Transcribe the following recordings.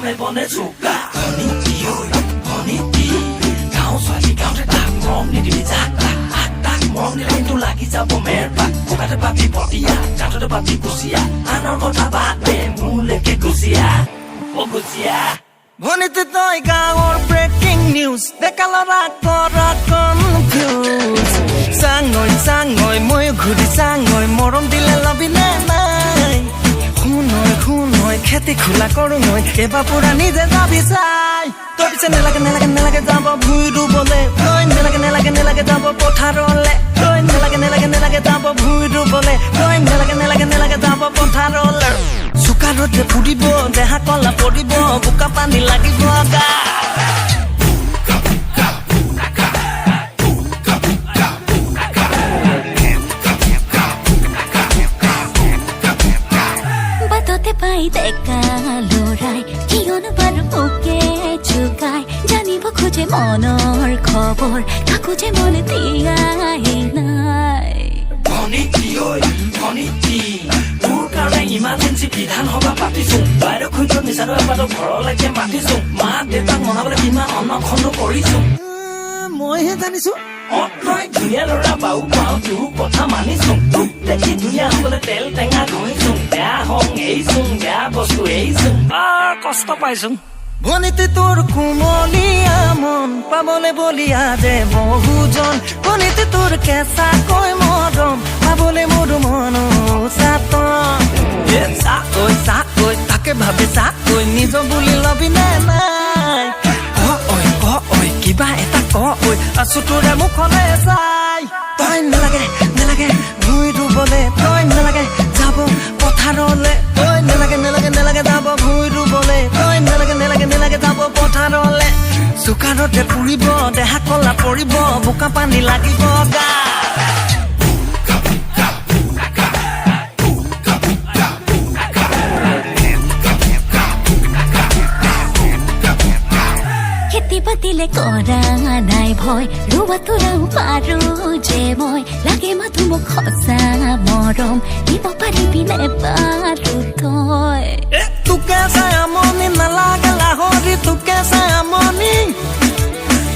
me pone chuka Honey tío, honey tí Gaon swali gaon te tak mong ni di tak mong ni lain tu lagi jabo merpa Bukate papi potia, jatuh de papi kusia Anor kota bate mule ke kusia O kusia Bonite toy gaon breaking news Dekala rakora confused Sangoy moy ghuri sangoy morom dile labi nai Hunoi kheti khula koru noi eba pura nije jabi sai to piche nelage jabo bhuiru bole toi nelage jabo potharole toi nelage jabo bhuiru bole toi nelage jabo potharole sukarote puribo deha kola poribo buka pani lagibo ga পাই দেখা লৰাই কিয়নো বাৰু okay চুকাই জানিব খোজে মনৰ খবৰ কাকোজে মনে দিয়াই নাই ভনিটি তোৰ কাৰণে ইমাৰ্জেঞ্চি বিধান সভা পাতিছো বাইদেউ খুঁজৰ নিচানো এবাৰ ঘৰলৈকে মাতিছো মা দেউতাক মনাবলৈ কিমান অনখন কৰিছো মইহে জানিছো তই ধুনীয়া ল'ৰা বাউ পাওঁ তোৰ কথা মানিছো তোক দেখি ধুনীয়া হ'বলৈ তেল টেঙা ধুইছো বেয়া হং এইছো বেয়া বস্তু এইছো কষ্ট পাইছো ভনিতে তোৰ কুমলীয়া মন পাবলে বলিয়া যে বহুজন ভনিতে তোৰ কেঁচা কৈ মৰম পাবলে মোৰ মন চাতন চাকৈ তাকে ভাবে চাকৈ নিজ বুলি লবি নাই কৈ কিবা এটা কৈ আছো তোৰে মুখলে চাই তই নেলাগে ভুই ৰুবলে তই নেলাগে যাব পথাৰলে তই নেলাগে যাব ভুই ৰুবলে তই নেলাগে যাব পথাৰলে চুকাৰতে পুৰিব দেহা কলা পৰিব বোকা পানী লাগিব গা পাতিলে কৰা নাই ভয় ৰুবা তোৰাও পাৰো যে মই লাগে মাথো মোক সঁচা মৰম দিব পাৰিবি নে পাৰো তই তোকে চাই আমনি নালাগে লাহৰি তোকে চাই আমনি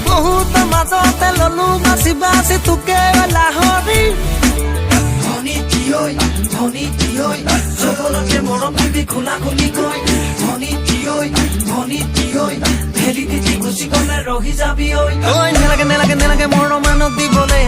বহুত মাজতে ললো বাচি তোকে লাহৰি ভনিটি সকলোকে মৰম দিবি খোলা খুলি কৈ ভনিটি ভেলি দি গুচি গলে ৰহি যাবি ঐ তই নেলাগে মৰম মানক দিবলে